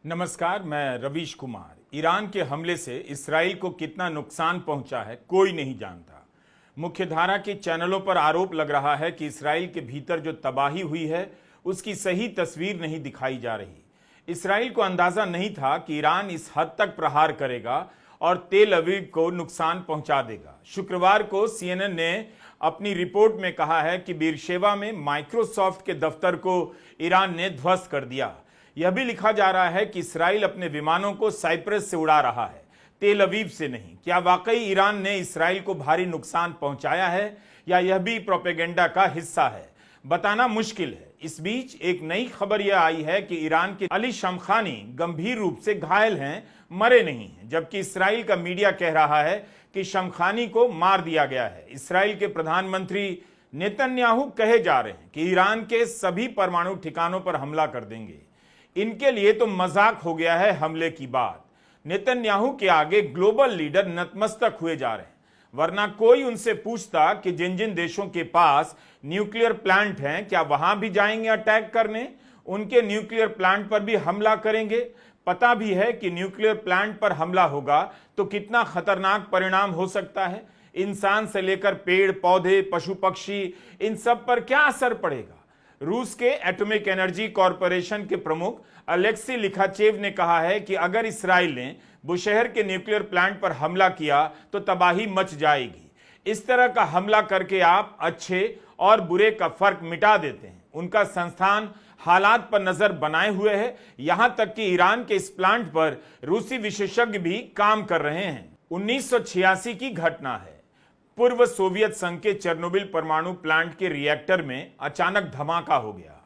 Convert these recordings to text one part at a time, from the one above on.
नमस्कार, मैं रवीश कुमार। ईरान के हमले से इसराइल को कितना नुकसान पहुंचा है कोई नहीं जानता। मुख्यधारा के चैनलों पर आरोप लग रहा है कि इसराइल के भीतर जो तबाही हुई है उसकी सही तस्वीर नहीं दिखाई जा रही। इसराइल को अंदाजा नहीं था कि ईरान इस हद तक प्रहार करेगा और तेल अवीव को नुकसान पहुंचा देगा। शुक्रवार को CNN ने अपनी रिपोर्ट में कहा है कि बीरशेवा में माइक्रोसॉफ्ट के दफ्तर को ईरान ने ध्वस्त कर दिया। यह भी लिखा जा रहा है कि इसराइल अपने विमानों को साइप्रस से उड़ा रहा है, तेल अवीव से नहीं। क्या वाकई ईरान ने इसराइल को भारी नुकसान पहुंचाया है या यह भी प्रोपेगेंडा का हिस्सा है, बताना मुश्किल है। इस बीच एक नई खबर यह आई है कि ईरान के अली शमखानी गंभीर रूप से घायल हैं, मरे नहीं हैं, जबकि इसराइल का मीडिया कह रहा है कि शमखानी को मार दिया गया है। इसराइल के प्रधानमंत्री नेतन्याहू कहे जा रहे हैं कि ईरान के सभी परमाणु ठिकानों पर हमला कर देंगे। इनके लिए तो मजाक हो गया है हमले की बात। नेतन्याहू के आगे ग्लोबल लीडर नतमस्तक हुए जा रहे हैं, वरना कोई उनसे पूछता कि जिन जिन देशों के पास न्यूक्लियर प्लांट हैं क्या वहां भी जाएंगे अटैक करने, उनके न्यूक्लियर प्लांट पर भी हमला करेंगे। पता भी है कि न्यूक्लियर प्लांट पर हमला होगा तो कितना खतरनाक परिणाम हो सकता है। इंसान से लेकर पेड़ पौधे पशु पक्षी इन सब पर क्या असर पड़ेगा। रूस के एटॉमिक एनर्जी कॉरपोरेशन के प्रमुख अलेक्सी लिखाचेव ने कहा है कि अगर इसराइल ने बुशहर के न्यूक्लियर प्लांट पर हमला किया तो तबाही मच जाएगी। इस तरह का हमला करके आप अच्छे और बुरे का फर्क मिटा देते हैं। उनका संस्थान हालात पर नजर बनाए हुए है, यहां तक कि ईरान के इस प्लांट पर रूसी विशेषज्ञ भी काम कर रहे हैं। 1986 की घटना है। पूर्व सोवियत संघ के चेर्नोबिल परमाणु प्लांट के रिएक्टर में अचानक धमाका हो गया।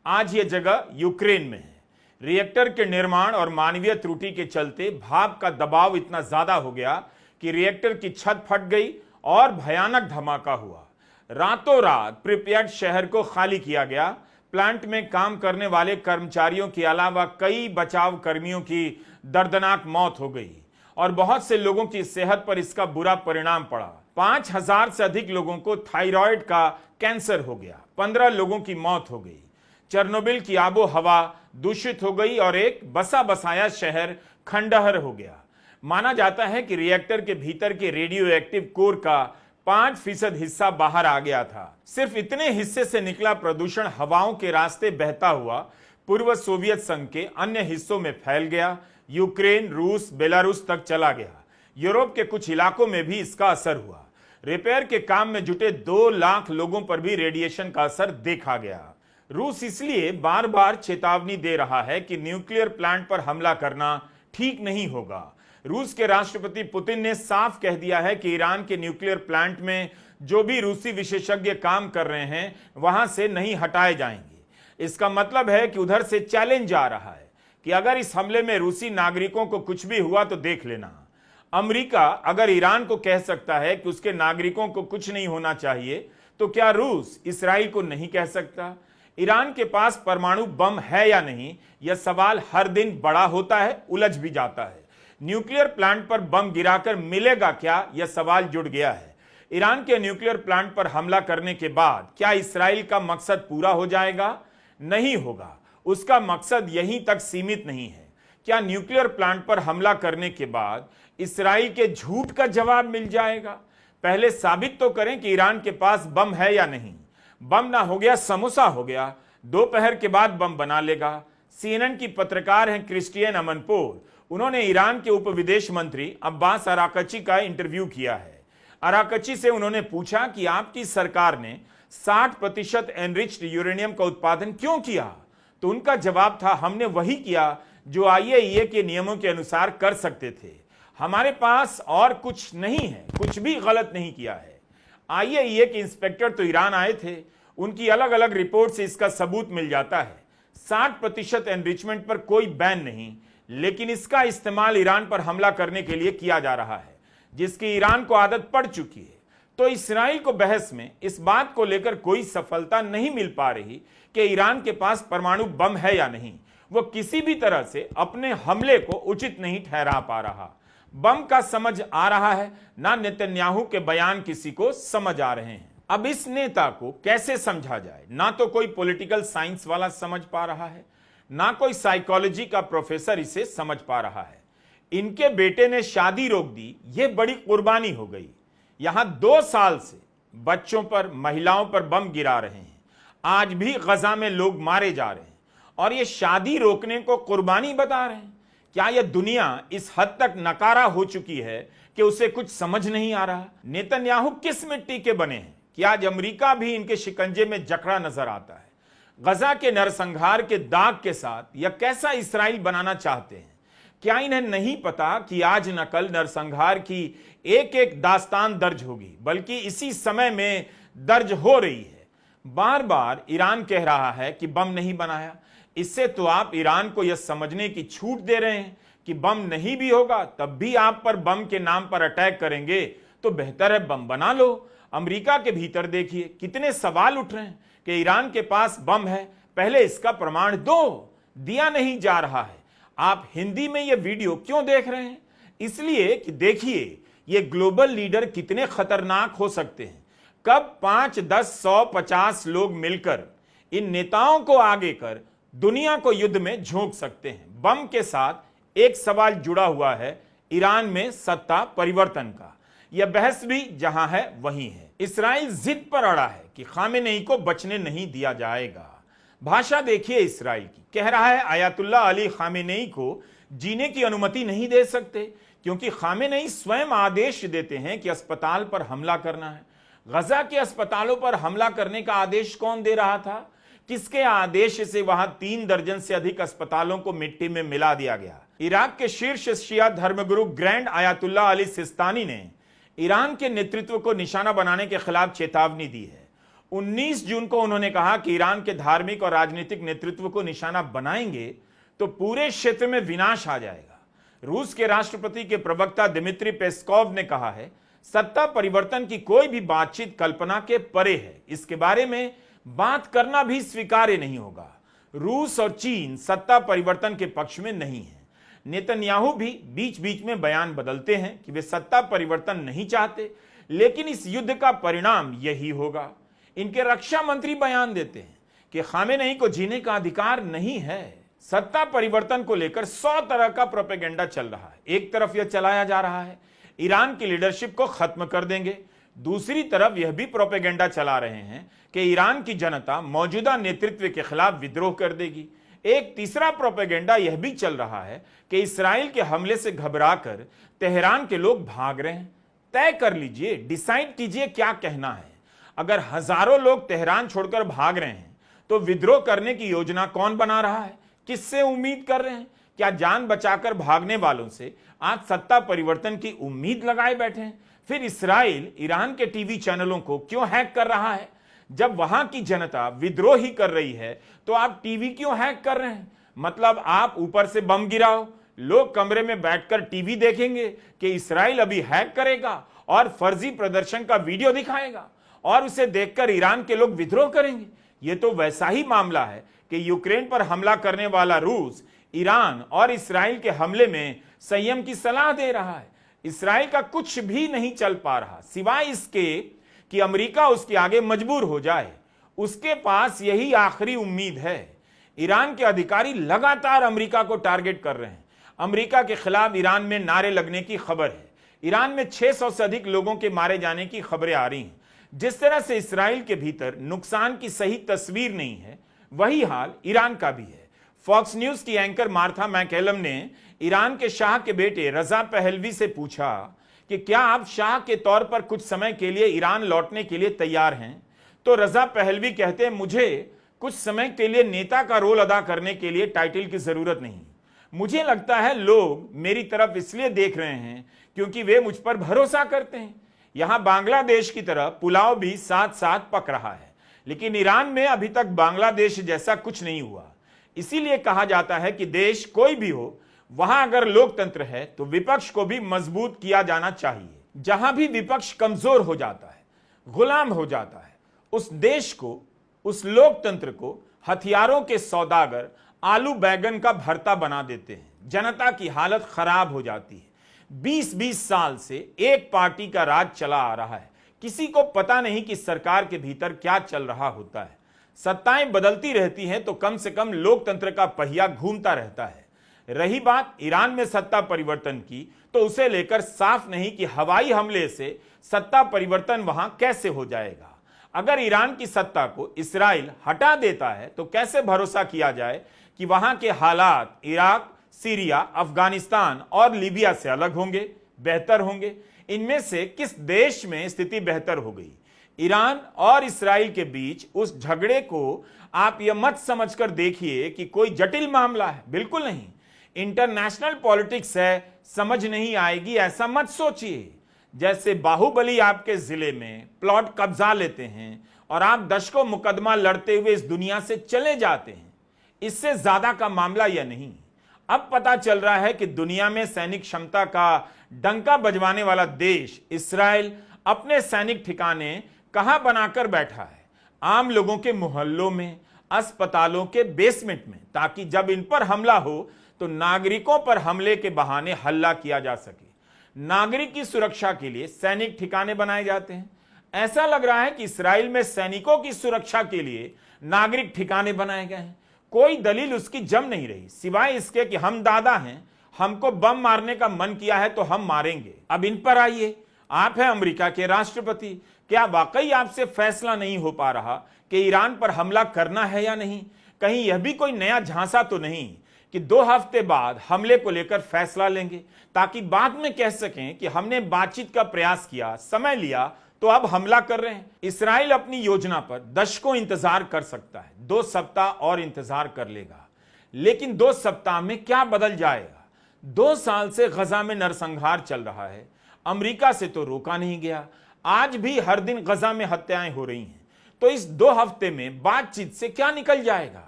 आज यह जगह यूक्रेन में है। रिएक्टर के निर्माण और मानवीय त्रुटि के चलते भाप का दबाव इतना ज्यादा हो गया कि रिएक्टर की छत फट गई और भयानक धमाका हुआ। रातों रात प्रिपेयर्ड शहर को खाली किया गया। प्लांट में काम करने वाले कर्मचारियों के अलावा कई बचाव कर्मियों की दर्दनाक मौत हो गई और बहुत से लोगों की सेहत पर इसका बुरा परिणाम पड़ा। 5000 से अधिक लोगों को थायराइड का कैंसर हो गया, 15 लोगों की मौत हो गई। चेर्नोबिल की आबो हवा दूषित हो गई और एक बसा बसाया शहर खंडहर हो गया। माना जाता है कि रिएक्टर के भीतर के रेडियो एक्टिव कोर का 5% हिस्सा बाहर आ गया था। सिर्फ इतने हिस्से से निकला प्रदूषण हवाओं के रास्ते बहता हुआ पूर्व सोवियत संघ के अन्य हिस्सों में फैल गया। यूक्रेन, रूस, बेलारूस तक चला गया। यूरोप के कुछ इलाकों में भी इसका असर हुआ। रिपेयर के काम में जुटे 2 लाख लोगों पर भी रेडिएशन का असर देखा गया। रूस इसलिए बार बार चेतावनी दे रहा है कि न्यूक्लियर प्लांट पर हमला करना ठीक नहीं होगा। रूस के राष्ट्रपति पुतिन ने साफ कह दिया है कि ईरान के न्यूक्लियर प्लांट में जो भी रूसी विशेषज्ञ काम कर रहे हैं वहां से नहीं हटाए जाएंगे। इसका मतलब है कि उधर से चैलेंज आ रहा है कि अगर इस हमले में रूसी नागरिकों को कुछ भी हुआ तो देख लेना। अमेरिका अगर ईरान को कह सकता है कि उसके नागरिकों को कुछ नहीं होना चाहिए, तो क्या रूस इसराइल को नहीं कह सकता? ईरान के पास परमाणु बम है या नहीं, यह सवाल हर दिन बड़ा होता है, उलझ भी जाता है। न्यूक्लियर प्लांट पर बम गिराकर मिलेगा क्या, यह सवाल जुड़ गया है। ईरान के न्यूक्लियर प्लांट पर हमला करने के बाद क्या इसराइल का मकसद पूरा हो जाएगा? नहीं होगा। उसका मकसद यहीं तक सीमित नहीं है। क्या न्यूक्लियर प्लांट पर हमला करने के बाद इसराइल के झूठ का जवाब मिल जाएगा? पहले साबित तो करें कि ईरान के पास बम है या नहीं। बम ना हो गया समोसा हो गया, दोपहर के बाद बम बना लेगा। CNN की पत्रकार हैं क्रिस्टियन अमनपोर। उन्होंने ईरान के उप विदेश मंत्री अब्बास अराकची का इंटरव्यू किया है। अराकची से उन्होंने पूछा कि आपकी सरकार ने 60% एनरिच्ड यूरेनियम का उत्पादन क्यों किया? तो उनका जवाब था, हमने वही किया जो IAEA के नियमों के अनुसार कर सकते थे। हमारे पास और कुछ नहीं है, कुछ भी गलत नहीं किया है। IAEA के इंस्पेक्टर तो ईरान आए थे, उनकी अलग अलग रिपोर्ट से इसका सबूत मिल जाता है। 60% एनरिचमेंट पर कोई बैन नहीं, लेकिन इसका इस्तेमाल ईरान पर हमला करने के लिए किया जा रहा है, जिसकी ईरान को आदत पड़ चुकी है। तो इसराइल को बहस में इस बात को लेकर कोई सफलता नहीं मिल पा रही कि ईरान के पास परमाणु बम है या नहीं। वो किसी भी तरह से अपने हमले को उचित नहीं ठहरा पा रहा। बम का समझ आ रहा है ना, नेतन्याहू के बयान किसी को समझ आ रहे हैं। अब इस नेता को कैसे समझा जाए? ना तो कोई पॉलिटिकल साइंस वाला समझ पा रहा है, ना कोई साइकोलॉजी का प्रोफेसर इसे समझ पा रहा है। इनके बेटे ने शादी रोक दी, यह बड़ी कुर्बानी हो गई। यहां 2 साल से बच्चों पर, महिलाओं पर बम गिरा रहे हैं। आज भी गजा में लोग मारे जा रहे हैं और ये शादी रोकने को कुर्बानी बता रहे हैं। क्या यह दुनिया इस हद तक नकारा हो चुकी है कि उसे कुछ समझ नहीं आ रहा? नेतन्याहू किस मिट्टी के बने हैं कि आज अमेरिका भी इनके शिकंजे में जकड़ा नजर आता है? गजा के नरसंहार के दाग के साथ यह कैसा इसराइल बनाना चाहते हैं? क्या इन्हें नहीं पता कि आज न कल नरसंहार की एक एक दास्तान दर्ज होगी, बल्कि इसी समय में दर्ज हो रही है। बार बार ईरान कह रहा है कि बम नहीं बनाया। इससे तो आप ईरान को यह समझने की छूट दे रहे हैं कि बम नहीं भी होगा तब भी आप पर बम के नाम पर अटैक करेंगे, तो बेहतर है बम बना लो। अमेरिका के भीतर देखिए कितने सवाल उठ रहे हैं कि ईरान के पास बम है, पहले इसका प्रमाण दो। दिया नहीं जा रहा है। आप हिंदी में यह वीडियो क्यों देख रहे हैं? इसलिए कि देखिए ये ग्लोबल लीडर कितने खतरनाक हो सकते हैं। कब 5, 10, 100, 50 लोग मिलकर इन नेताओं को आगे कर दुनिया को युद्ध में झोंक सकते हैं। बम के साथ एक सवाल जुड़ा हुआ है, ईरान में सत्ता परिवर्तन का। यह बहस भी जहां है वहीं है। इसराइल जिद पर अड़ा है कि खामेनेई को बचने नहीं दिया जाएगा। भाषा देखिए इसराइल की, कह रहा है आयतुल्लाह अली खामेनेई को जीने की अनुमति नहीं दे सकते, क्योंकि खामेनेई स्वयं आदेश देते हैं कि अस्पताल पर हमला करना है। गजा के अस्पतालों पर हमला करने का आदेश कौन दे रहा था? किसके आदेश से वहां 3 दर्जन से अधिक अस्पतालों को मिट्टी में मिला दिया गया? इराक के शीर्ष शिया धर्मगुरु ग्रैंड आयतुल्लाह अली सिस्तानी ने ईरान के नेतृत्व को निशाना बनाने के खिलाफ चेतावनी दी है। 19 जून को उन्होंने कहा कि ईरान के धार्मिक और राजनीतिक नेतृत्व को निशाना बनाएंगे तो पूरे क्षेत्र में विनाश आ जाएगा। रूस के राष्ट्रपति के प्रवक्ता दिमित्री पेस्कोव ने कहा है, सत्ता परिवर्तन की कोई भी बातचीत कल्पना के परे है। इसके बारे में बात करना भी स्वीकार्य नहीं होगा। रूस और चीन सत्ता परिवर्तन के पक्ष में नहीं है। नेतन्याहू भी बीच बीच में बयान बदलते हैं कि वे सत्ता परिवर्तन नहीं चाहते, लेकिन इस युद्ध का परिणाम यही होगा। इनके रक्षा मंत्री बयान देते हैं कि खामेनेई को जीने का अधिकार नहीं है। सत्ता परिवर्तन को लेकर 100 तरह का प्रोपेगेंडा चल रहा है। एक तरफ यह चलाया जा रहा है ईरान की लीडरशिप को खत्म कर देंगे, दूसरी तरफ यह भी प्रोपेगेंडा चला रहे हैं कि ईरान की जनता मौजूदा नेतृत्व के खिलाफ विद्रोह कर देगी। एक तीसरा प्रोपेगेंडा यह भी चल रहा है कि इसराइल के हमले से घबराकर तेहरान के लोग भाग रहे हैं। तय कर लीजिए, डिसाइड कीजिए क्या कहना है। अगर हजारों लोग तेहरान छोड़कर भाग रहे हैं तो विद्रोह करने की योजना कौन बना रहा है? किससे उम्मीद कर रहे हैं? क्या जान बचाकर भागने वालों से आज सत्ता परिवर्तन की उम्मीद लगाए बैठे हैं? फिर इसराइल ईरान के टीवी चैनलों को क्यों हैक कर रहा है? जब वहां की जनता विद्रोह ही कर रही है तो आप टीवी क्यों हैक कर रहे हैं? मतलब आप ऊपर से बम गिराओ, लोग कमरे में बैठकर टीवी देखेंगे कि इसराइल अभी हैक करेगा और फर्जी प्रदर्शन का वीडियो दिखाएगा और उसे देखकर ईरान के लोग विद्रोह करेंगे। यह तो वैसा ही मामला है कि यूक्रेन पर हमला करने वाला रूस ईरान और इसराइल के हमले में संयम की सलाह दे रहा है। इसराइल का कुछ भी नहीं चल पा रहा सिवाय इसके कि अमेरिका उसके आगे मजबूर हो जाए। उसके पास यही आखिरी उम्मीद है। ईरान के अधिकारी लगातार अमेरिका को टारगेट कर रहे हैं। अमेरिका के खिलाफ ईरान में नारे लगने की खबर है। ईरान में 600 से अधिक लोगों के मारे जाने की खबरें आ रही हैं। जिस तरह से इसराइल के भीतर नुकसान की सही तस्वीर नहीं है, वही हाल ईरान का भी है। फॉक्स न्यूज की एंकर मार्था मैकेलम ने ईरान के शाह के बेटे रजा पहलवी से पूछा कि क्या आप शाह के तौर पर कुछ समय के लिए ईरान लौटने के लिए तैयार हैं? तो रजा पहलवी कहते हैं, मुझे कुछ समय के लिए नेता का रोल अदा करने के लिए टाइटल की जरूरत नहीं। मुझे लगता है लोग मेरी तरफ इसलिए देख रहे हैं क्योंकि वे मुझ पर भरोसा करते हैं। यहां बांग्लादेश की तरह पुलाव भी साथ साथ पक रहा है, लेकिन ईरान में अभी तक बांग्लादेश जैसा कुछ नहीं हुआ। इसीलिए कहा जाता है कि देश कोई भी हो, वहां अगर लोकतंत्र है तो विपक्ष को भी मजबूत किया जाना चाहिए। जहां भी विपक्ष कमजोर हो जाता है, गुलाम हो जाता है, उस देश को, उस लोकतंत्र को हथियारों के सौदागर आलू बैगन का भरता बना देते हैं। जनता की हालत खराब हो जाती है। 20-20 साल से एक पार्टी का राज चला आ रहा है। किसी को पता नहीं कि सरकार के भीतर क्या चल रहा होता है। सत्ताएं बदलती रहती हैं तो कम से कम लोकतंत्र का पहिया घूमता रहता है। रही बात ईरान में सत्ता परिवर्तन की, तो उसे लेकर साफ नहीं कि हवाई हमले से सत्ता परिवर्तन वहां कैसे हो जाएगा। अगर ईरान की सत्ता को इस्राइल हटा देता है तो कैसे भरोसा किया जाए कि वहां के हालात इराक, सीरिया, अफगानिस्तान और लीबिया से अलग होंगे, बेहतर होंगे? इनमें से किस देश में स्थिति बेहतर हो गई? ईरान और इस्राइल के बीच उस झगड़े को आप यह मत समझकर देखिए कि कोई जटिल मामला है, बिल्कुल नहीं। इंटरनेशनल पॉलिटिक्स है, समझ नहीं आएगी ऐसा मत सोचिए। जैसे बाहुबली आपके जिले में प्लॉट कब्जा लेते हैं और आप दशकों मुकदमा लड़ते हुए इस दुनिया से चले जाते हैं, इससे ज्यादा का मामला यह नहीं। अब पता चल रहा है कि दुनिया में सैनिक क्षमता का डंका बजवाने वाला देश इस्राइल अपने सैनिक ठिकाने कहां बनाकर बैठा है? आम लोगों के मोहल्लों में, अस्पतालों के बेसमेंट में, ताकि जब इन पर हमला हो तो नागरिकों पर हमले के बहाने हल्ला किया जा सके। नागरिक की सुरक्षा के लिए सैनिक ठिकाने बनाए जाते हैं। ऐसा लग रहा है कि इस्राइल में सैनिकों की सुरक्षा के लिए नागरिक ठिकाने बनाए गए हैं। कोई दलील उसकी जम नहीं रही, सिवाय इसके कि हम दादा हैं, हमको बम मारने का मन किया है तो हम मारेंगे। अब इन पर आइए, आप हैं अमेरिका के राष्ट्रपति, क्या वाकई आपसे फैसला नहीं हो पा रहा कि ईरान पर हमला करना है या नहीं? कहीं यह भी कोई नया झांसा तो नहीं कि 2 हफ्ते बाद हमले को लेकर फैसला लेंगे, ताकि बाद में कह सकें कि हमने बातचीत का प्रयास किया, समय लिया, तो अब हमला कर रहे हैं। इस्राइल अपनी योजना पर दशकों इंतजार कर सकता है, 2 सप्ताह और इंतजार कर लेगा, लेकिन 2 सप्ताह में क्या बदल जाएगा? 2 साल से गजा में नरसंहार चल रहा है, अमेरिका से तो रोका नहीं गया, आज भी हर दिन गजा में हत्याएं हो रही हैं। तो इस 2 हफ्ते में बातचीत से क्या निकल जाएगा?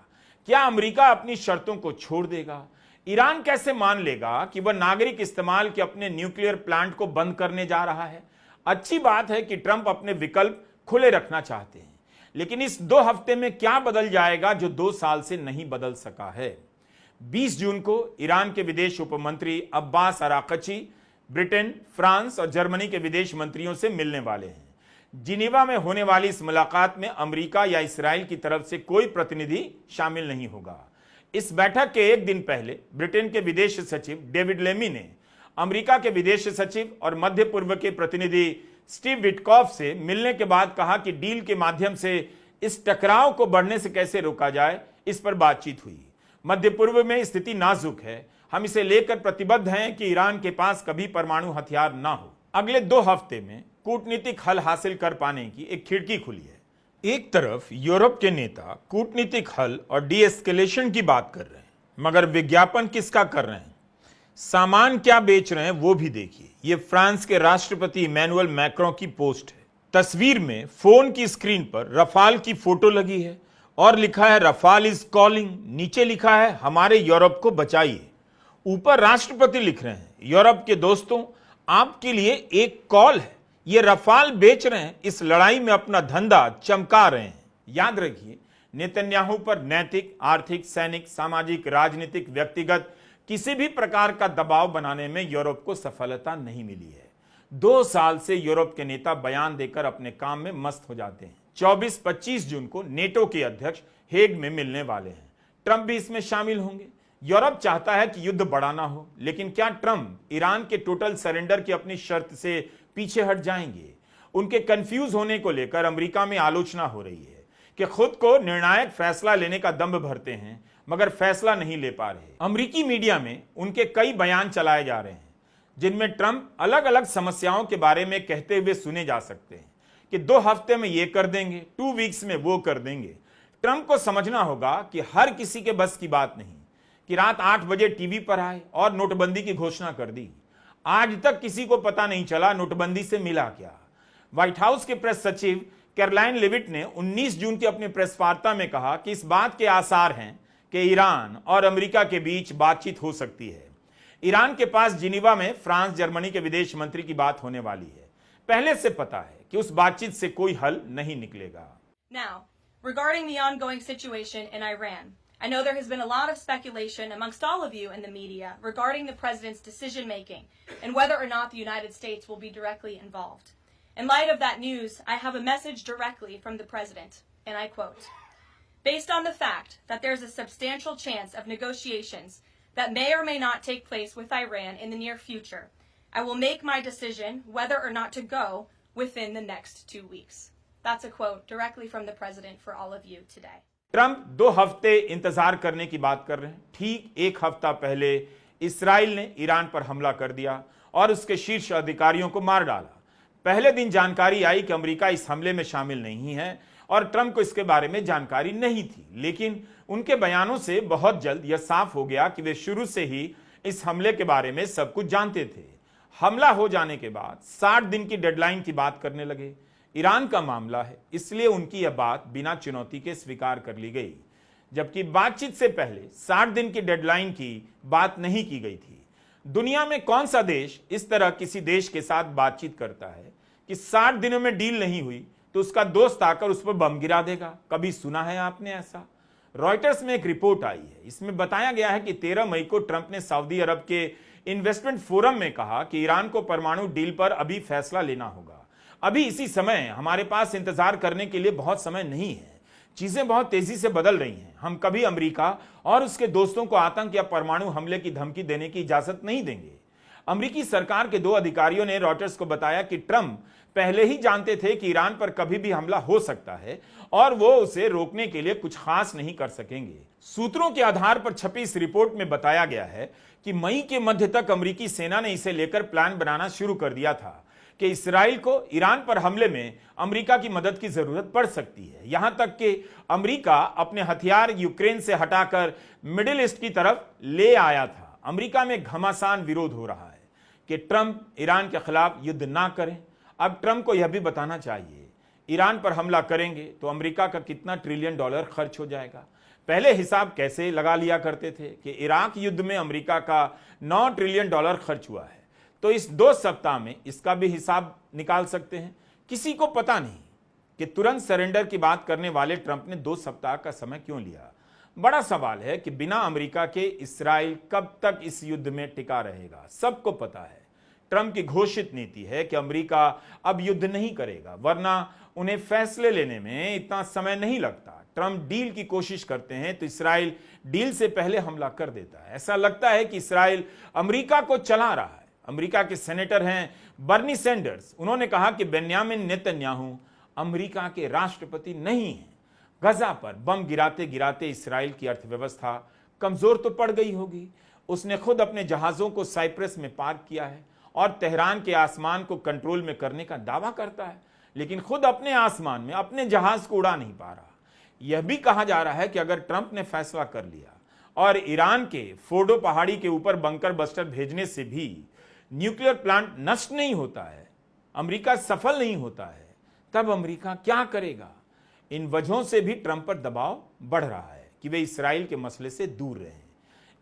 क्या अमेरिका अपनी शर्तों को छोड़ देगा? ईरान कैसे मान लेगा कि वह नागरिक इस्तेमाल के अपने न्यूक्लियर प्लांट को बंद करने जा रहा है? अच्छी बात है कि ट्रंप अपने विकल्प खुले रखना चाहते हैं, लेकिन इस 2 हफ्ते में क्या बदल जाएगा जो 2 साल से नहीं बदल सका है? 20 जून को ईरान के विदेश उपमंत्री अब्बास अराकची ब्रिटेन, फ्रांस और जर्मनी के विदेश मंत्रियों से मिलने वाले हैं। जिनेवा में होने वाली इस मुलाकात में अमेरिका या इस्राइल की तरफ से कोई प्रतिनिधि शामिल नहीं होगा। इस बैठक के एक दिन पहले ब्रिटेन के विदेश सचिव डेविड लेमी ने अमेरिका के विदेश सचिव और मध्य पूर्व के प्रतिनिधि स्टीव विटकॉफ से मिलने के बाद कहा कि डील के माध्यम से इस टकराव को बढ़ने से कैसे रोका जाए, इस पर बातचीत हुई। मध्य पूर्व में स्थिति नाजुक है, हम इसे लेकर प्रतिबद्ध हैं कि ईरान के पास कभी परमाणु हथियार ना हो। अगले 2 हफ्ते में कूटनीतिक हल हासिल कर पाने की एक खिड़की खुली है। एक तरफ यूरोप के नेता कूटनीतिक हल और डी एस्केलेशन की बात कर रहे हैं, मगर विज्ञापन किसका कर रहे हैं, सामान क्या बेच रहे हैं वो भी देखिए। ये फ्रांस के राष्ट्रपति इमैनुअल मैक्रों की पोस्ट है। तस्वीर में फोन की स्क्रीन पर रफाल की फोटो लगी है और लिखा है रफाल इज कॉलिंग। नीचे लिखा है हमारे यूरोप को बचाइए। ऊपर राष्ट्रपति लिख रहे हैं यूरोप के दोस्तों, आपके लिए एक कॉल है। ये रफाल बेच रहे हैं, इस लड़ाई में अपना धंधा चमका रहे हैं। याद रखिए, नेतन्याहू पर नैतिक, आर्थिक, सैनिक, सामाजिक, राजनीतिक, व्यक्तिगत किसी भी प्रकार का दबाव बनाने में यूरोप को सफलता नहीं मिली है। 2 साल से यूरोप के नेता बयान देकर अपने काम में मस्त हो जाते हैं। 24-25 जून को नेटो के अध्यक्ष हेग में मिलने वाले हैं। ट्रंप भी इसमें शामिल होंगे। यूरोप चाहता है कि युद्ध बढ़ाना हो, लेकिन क्या ट्रंप ईरान के टोटल सरेंडर की अपनी शर्त से पीछे हट जाएंगे? उनके कंफ्यूज होने को लेकर अमेरिका में आलोचना हो रही है कि खुद को निर्णायक फैसला लेने का दम्भ भरते हैं, मगर फैसला नहीं ले पा रहे। अमेरिकी मीडिया में उनके कई बयान चलाए जा रहे हैं, जिनमें ट्रंप अलग अलग समस्याओं के बारे में कहते हुए सुने जा सकते हैं कि 2 हफ्ते में ये कर देंगे, 2 वीक्स में वो कर देंगे। ट्रंप को समझना होगा कि हर किसी के बस की बात नहीं कि रात 8 बजे टीवी पर आए और नोटबंदी की घोषणा कर दी। आज तक किसी को पता नहीं चला नोटबंदी से मिला क्या। व्हाइट हाउस के प्रेस सचिव कैरोलाइन लेविट ने 19 जून की अपनी प्रेस वार्ता में कहा कि इस बात के आसार हैं कि ईरान और अमेरिका के बीच बातचीत हो सकती है। ईरान के पास जिनेवा में फ्रांस, जर्मनी के विदेश मंत्री की बात होने वाली है। पहले से पता है कि उस बातचीत से कोई हल नहीं निकलेगा। Now, regarding the ongoing situation in Iran, I know there has been a lot of speculation amongst all of you in the media regarding the president's decision making and whether or not the United States will be directly involved. In light of that news, I have a message directly from the president, and I quote, Based on the fact that there's a substantial chance of negotiations that may or may not take place with Iran in the near future, I will make my decision whether or not to go within the next 2 weeks. That's a quote directly from the president for all of you today. Trump 2 हफ्ते इंतजार करने की बात कर रहे हैं। ठीक 1 हफ्ता पहले इसराइल ने ईरान पर हमला कर दिया और उसके शीर्ष अधिकारियों को मार डाला। पहले दिन जानकारी आई कि अमेरिका इस हमले में शामिल नहीं है और ट्रंप को इसके बारे में जानकारी नहीं थी, लेकिन उनके बयानों से बहुत जल्द यह साफ हो गया कि वे शुरू से ही इस हमले के बारे में सब कुछ जानते थे। हमला हो जाने के बाद 60 दिन की डेडलाइन की बात करने लगे। ईरान का मामला है, इसलिए उनकी यह बात बिना चुनौती के स्वीकार कर ली गई, जबकि बातचीत से पहले 60 दिन की डेडलाइन की बात नहीं की गई थी। दुनिया में कौन सा देश इस तरह किसी देश के साथ बातचीत करता है कि 60 दिनों में डील नहीं हुई तो उसका दोस्त आकर उस पर बम गिरा देगा? कभी सुना है आपने ऐसा? रॉयटर्स में एक रिपोर्ट आई है, इसमें बताया गया है कि 13 मई को ट्रंप ने सऊदी अरब के इन्वेस्टमेंट फोरम में कहा कि ईरान को परमाणु डील पर अभी फैसला लेना होगा। अभी इसी समय हमारे पास इंतजार करने के लिए बहुत समय नहीं है, चीजें बहुत तेजी से बदल रही हैं। हम कभी अमेरिका और उसके दोस्तों को आतंक या परमाणु हमले की धमकी देने की इजाजत नहीं देंगे। अमेरिकी सरकार के 2 अधिकारियों ने रॉयटर्स को बताया कि ट्रंप पहले ही जानते थे कि ईरान पर कभी भी हमला हो सकता है और वो उसे रोकने के लिए कुछ खास नहीं कर सकेंगे। सूत्रों के आधार पर छपी इस रिपोर्ट में बताया गया है कि मई के मध्य तक अमेरिकी सेना ने इसे लेकर प्लान बनाना शुरू कर दिया था कि इसराइल को ईरान पर हमले में अमेरिका की मदद की जरूरत पड़ सकती है। यहां तक कि अमेरिका अपने हथियार यूक्रेन से हटाकर मिडिल ईस्ट की तरफ ले आया था। अमेरिका में घमासान विरोध हो रहा है कि ट्रंप ईरान के खिलाफ युद्ध ना करें। अब ट्रंप को यह भी बताना चाहिए, ईरान पर हमला करेंगे तो अमेरिका का कितना ट्रिलियन डॉलर खर्च हो जाएगा। पहले हिसाब कैसे लगा लिया करते थे कि इराक युद्ध में अमेरिका का 9 ट्रिलियन डॉलर खर्च हुआ है, तो इस 2 सप्ताह में इसका भी हिसाब निकाल सकते हैं। किसी को पता नहीं कि तुरंत सरेंडर की बात करने वाले ट्रंप ने 2 सप्ताह का समय क्यों लिया। बड़ा सवाल है कि बिना अमेरिका के इसराइल कब तक इस युद्ध में टिका रहेगा। सबको पता है ट्रंप की घोषित नीति है कि अमेरिका अब युद्ध नहीं करेगा, वरना उन्हें फैसले लेने में इतना समय नहीं लगता। ट्रंप डील की कोशिश करते हैं तो इसराइल डील से पहले हमला कर देता है। ऐसा लगता है कि इसराइल अमेरिका को चला रहा है। अमेरिका के सेनेटर हैं बर्नी सैंडर्स, उन्होंने कहा कि बेन्यामिन नेतन्याहू अमेरिका के राष्ट्रपति नहीं हैं। गजा पर बम गिराते गिराते इसराइल की अर्थव्यवस्था कमजोर तो पड़ गई होगी। उसने खुद अपने जहाजों को साइप्रस में पार्क किया है और तेहरान के आसमान को कंट्रोल में करने का दावा करता है, लेकिन खुद अपने आसमान में अपने जहाज को उड़ा नहीं पा रहा। यह भी कहा जा रहा है कि अगर ट्रंप ने फैसला कर लिया और ईरान के फोर्डो पहाड़ी के ऊपर बंकर बस्टर भेजने से भी न्यूक्लियर प्लांट नष्ट नहीं होता है, अमेरिका सफल नहीं होता है, तब अमेरिका क्या करेगा? इन वजहों से भी ट्रंप पर दबाव बढ़ रहा है कि वे इसराइल के मसले से दूर रहें।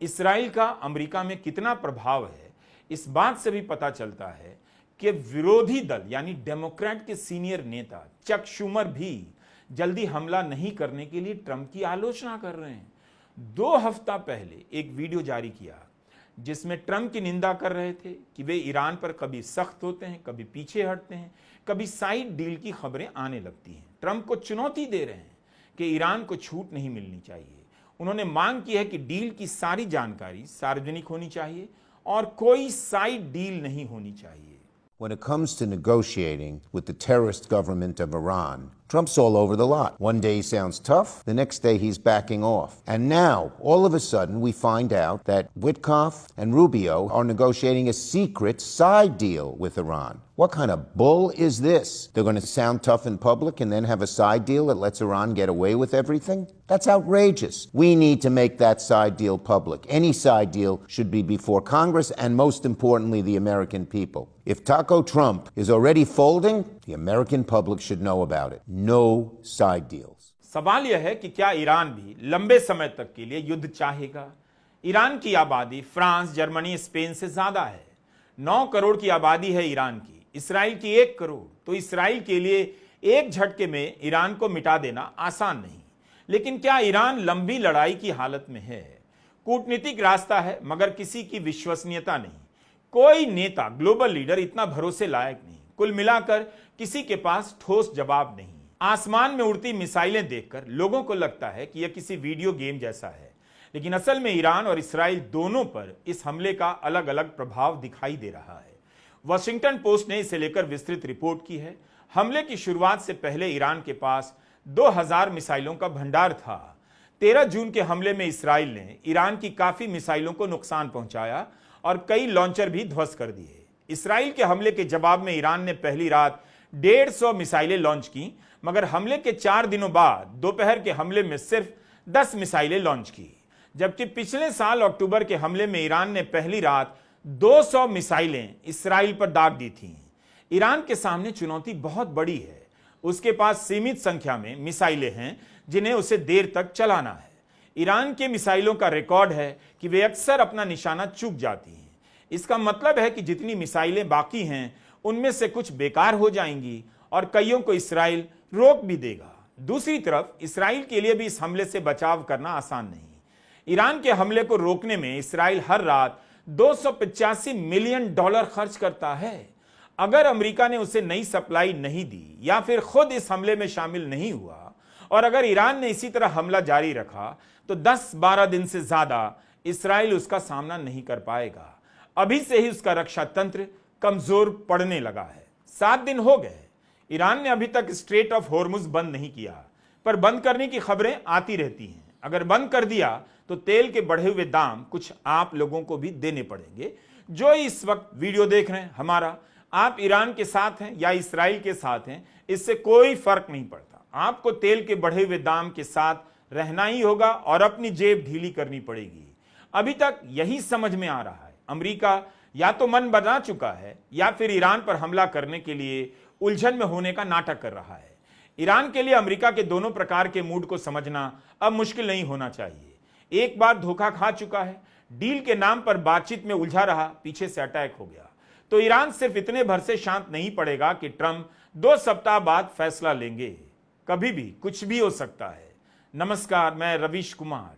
इसराइल का अमेरिका में कितना प्रभाव है, इस बात से भी पता चलता है कि विरोधी दल यानी डेमोक्रेट के सीनियर नेता चक शूमर भी जल्दी हमला नहीं करने के लिए ट्रंप की आलोचना कर रहे हैं। 2 हफ्ता पहले एक वीडियो जारी किया जिसमें ट्रंप की निंदा कर रहे थे कि वे ईरान पर कभी सख्त होते हैं, कभी पीछे हटते हैं, कभी साइड डील की खबरें आने लगती हैं। ट्रंप को चुनौती दे रहे हैं कि ईरान को छूट नहीं मिलनी चाहिए। उन्होंने मांग की है कि डील की सारी जानकारी सार्वजनिक होनी चाहिए और कोई साइड डील नहीं होनी चाहिए। When it comes to negotiating with the terrorist government of Iran, Trump's all over the lot. One day he sounds tough, the next day he's backing off. And now, all of a sudden, we find out that Witkoff and Rubio are negotiating a secret side deal with Iran. What kind of bull is this? They're going to sound tough in public and then have a side deal that lets Iran get away with everything? That's outrageous. We need to make that side deal public. Any side deal should be before Congress and, most importantly, the American people. If Taco Trump is already folding, the American public should know about it. No side deals. सवाल यह है कि क्या Iran भी लंबे समय तक के लिए युद्ध चाहेगा? ईरान की आबादी फ्रांस, जर्मनी, स्पेन से ज्यादा है। 9 करोड़ की आबादी है ईरान की, इसराइल की 1 करोड़। तो इसराइल के लिए एक झटके में ईरान को मिटा देना आसान नहीं। लेकिन क्या ईरान लंबी लड़ाई की हालत में है? कूटनीतिक रास्ता है, मगर किसी की विश्वसनीयता नहीं। कोई नेता, ग्लोबल लीडर इतना भरोसे लायक नहीं। कुल मिलाकर किसी के पास ठोस जवाब नहीं। आसमान में उड़ती मिसाइलें देखकर लोगों को लगता है कि यह किसी वीडियो गेम जैसा है, लेकिन असल में ईरान और इसराइल दोनों पर इस हमले का अलग अलग प्रभाव दिखाई दे रहा है। वॉशिंगटन पोस्ट ने इसे लेकर विस्तृत रिपोर्ट की है। हमले की शुरुआत से पहले ईरान के पास 2000 मिसाइलों का भंडार था। 13 जून के हमले में इसराइल ने ईरान की काफी मिसाइलों को नुकसान पहुंचाया और कई लॉन्चर भी ध्वस्त कर दिए। इसराइल के हमले के जवाब में ईरान ने पहली रात 150 मिसाइलें लॉन्च की, मगर हमले के 4 दिनों बाद दोपहर के हमले में सिर्फ 10 मिसाइलें लॉन्च की। जबकि पिछले साल अक्टूबर के हमले में ईरान ने पहली रात 200 मिसाइलें इसराइल पर दाग दी थीं। ईरान के सामने चुनौती बहुत बड़ी है। उसके पास सीमित संख्या में मिसाइलें हैं जिन्हें उसे देर तक चलाना है। ईरान के मिसाइलों का रिकॉर्ड है कि वे अक्सर अपना निशाना चूक जाती हैं। इसका मतलब है कि जितनी मिसाइलें बाकी हैं उनमें से कुछ बेकार हो जाएंगी और कईयों को इसराइल रोक भी देगा। दूसरी तरफ इसराइल के लिए भी इस हमले से बचाव करना आसान नहीं। ईरान के हमले को रोकने में इसराइल हर रात $285 मिलियन खर्च करता है। अगर अमेरिका ने उसे नई सप्लाई नहीं दी या फिर खुद इस हमले में शामिल नहीं हुआ और अगर ईरान ने इसी तरह हमला जारी रखा तो 10-12 दिन से ज्यादा इसराइल उसका सामना नहीं कर पाएगा। अभी से ही उसका रक्षा तंत्र कमजोर पड़ने लगा है। 7 दिन हो गए, ईरान ने अभी तक स्ट्रेट ऑफ होर्मुज बंद नहीं किया, पर बंद करने की खबरें आती रहती हैं। अगर बंद कर दिया तो तेल के बढ़े हुए दाम कुछ आप लोगों को भी देने पड़ेंगे जो इस वक्त वीडियो देख रहे हैं। हमारा आप ईरान के साथ हैं या इसराइल के साथ हैं, इससे कोई फर्क नहीं पड़ता। आपको तेल के बढ़े हुए दाम के साथ रहना ही होगा और अपनी जेब ढीली करनी पड़ेगी। अभी तक यही समझ में आ रहा है, अमेरिका या तो मन बना चुका है या फिर ईरान पर हमला करने के लिए उलझन में होने का नाटक कर रहा है। ईरान के लिए अमेरिका के दोनों प्रकार के मूड को समझना अब मुश्किल नहीं होना चाहिए। एक बार धोखा खा चुका है, डील के नाम पर बातचीत में उलझा रहा, पीछे से अटैक हो गया, तो ईरान सिर्फ इतने भर से शांत नहीं पड़ेगा कि ट्रंप 2 सप्ताह बाद फैसला लेंगे। कभी भी कुछ भी हो सकता है। नमस्कार, मैं रवीश कुमार।